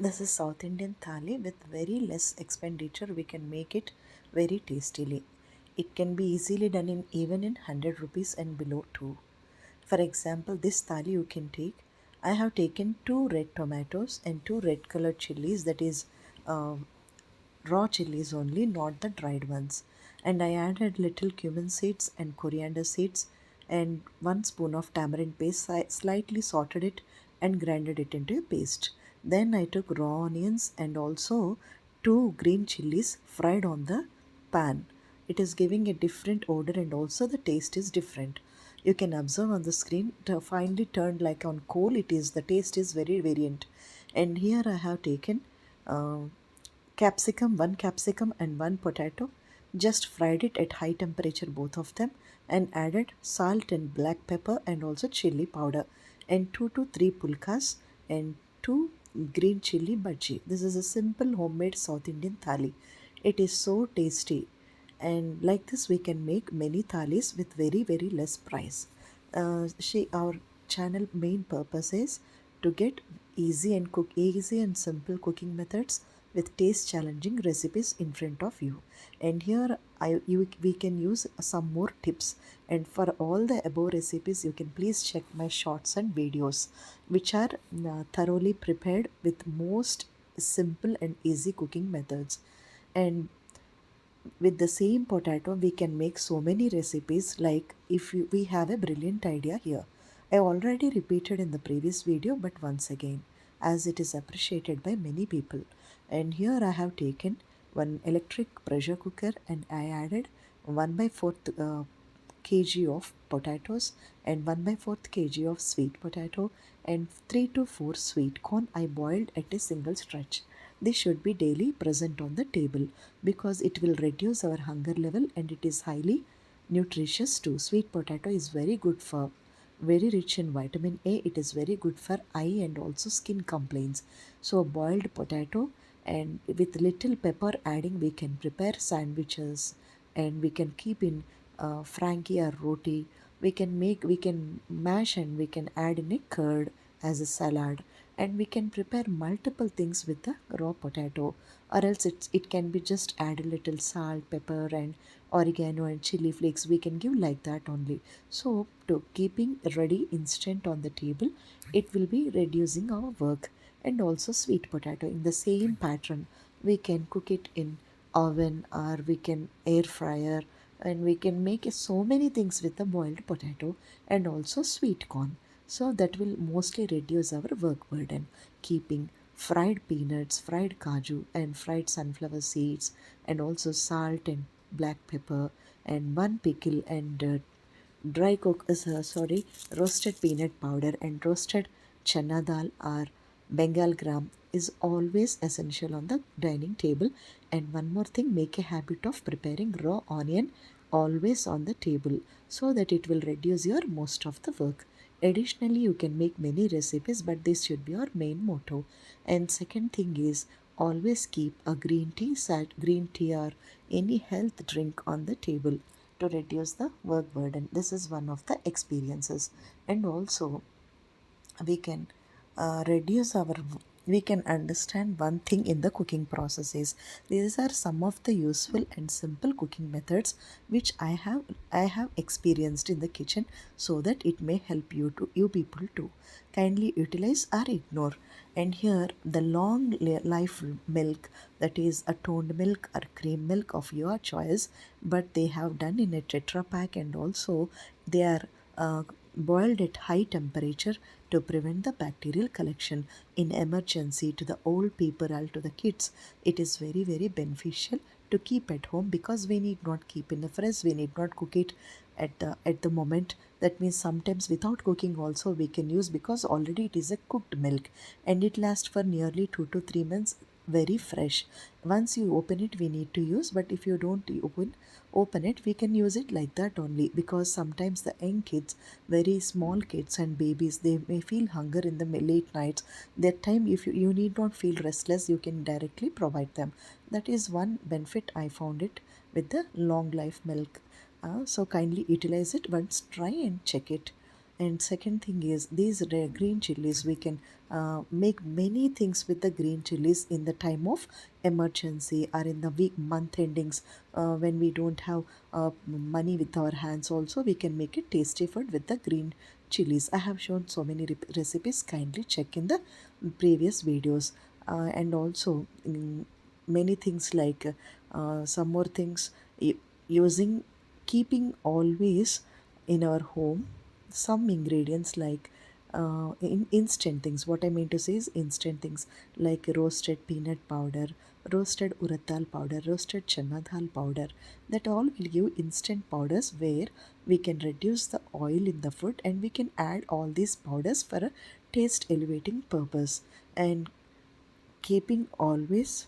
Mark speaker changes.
Speaker 1: This is South Indian thali with very less expenditure. We can make it very tastily. It can be easily done in even in 100 rupees and below too. For example, this thali you can take. I have taken two red tomatoes and two red colored chilies, that is uh, raw chilies only, not the dried ones. And I added little cumin seeds and coriander seeds and 1 spoon of tamarind paste. I slightly sauteed it and grinded it into a paste. Then I took raw onions and also two green chilies fried on the pan. It is giving a different odor and also the taste is different. You can observe on the screen, finely turned like on coal. It is, the taste is very variant. And here I have taken uh, capsicum, one capsicum and one potato, just fried it at high temperature, both of them, and added salt and black pepper and also chili powder, and 2 to 3 pulkas and 2 green chili bhaji. This is a simple homemade South Indian thali. It is so tasty, and like this we can make many thalis with very less price. Our channel main purpose is to get easy and simple cooking methods with taste challenging recipes in front of you. And here we can use some more tips, and for all the above recipes you can please check my shorts and videos, which are thoroughly prepared with most simple and easy cooking methods. And with the same potato we can make so many recipes. Like, we have a brilliant idea here. I already repeated in the previous video, but once again, as it is appreciated by many people. And here I have taken one electric pressure cooker and I added 1 by 4th kg of potatoes and 1 by 4th kg of sweet potato and 3 to 4 sweet corn I boiled at a single stretch. This should be daily present on the table because it will reduce our hunger level and it is highly nutritious too. Sweet potato is very good for, very rich in vitamin A. It is very good for eye and also skin complaints. So boiled potato, and with little pepper adding we can prepare sandwiches, and we can keep in frankie or roti. We can mash and we can add in a curd as a salad, and we can prepare multiple things with the raw potato. Or else it can be just add a little salt, pepper and oregano and chili flakes. We can give like that only. So to keeping ready instant on the table, it will be reducing our work. And also sweet potato in the same pattern, we can cook it in oven or we can air fryer, and we can make so many things with the boiled potato and also sweet corn. So that will mostly reduce our work burden. Keeping fried peanuts, fried kaju and fried sunflower seeds, and also salt and black pepper and one pickle and roasted peanut powder and roasted chana dal or bengal gram is always essential on the dining table. And one more thing, make a habit of preparing raw onion always on the table so that it will reduce your most of the work. Additionally, you can make many recipes, but this should be your main motto. And second thing is, always keep a green tea or any health drink on the table to reduce the work burden. This is one of the experiences. And also we can reduce our, we can understand one thing in the cooking processes. These are some of the useful and simple cooking methods which I have experienced in the kitchen, so that it may help you people to kindly utilize or ignore. And here the life milk, that is a toned milk or cream milk of your choice, but they have done in a tetra pack, and also they are uh, boiled at high temperature to prevent the bacterial collection. In emergency, to the old people or to the kids, it is very beneficial to keep at home, because we need not keep in the fridge, we need not cook it at the moment. That means sometimes without cooking also we can use, because already it is a cooked milk and it lasts for nearly 2 to 3 months, very fresh. Once you open it we need to use, but if you don't open it, we can use it like that only, because sometimes the young kids, very small kids and babies, they may feel hunger in the late nights. That time, if you need not feel restless, you can directly provide them. That is one benefit I found it with the long life milk. So kindly utilize it once, try and check it. And second thing is these green chilies, we can make many things with the green chilies in the time of emergency or in the week month endings, when we don't have money with our hands also we can make it tasty food with the green chilies. I have shown so many recipes, kindly check in the previous videos. And also many things like some more things, using, keeping always in our home some ingredients like in instant things. What I mean to say is instant things like roasted peanut powder, roasted urad dal powder, roasted chana dal powder. That all will give instant powders where we can reduce the oil in the food and we can add all these powders for a taste elevating purpose. And keeping always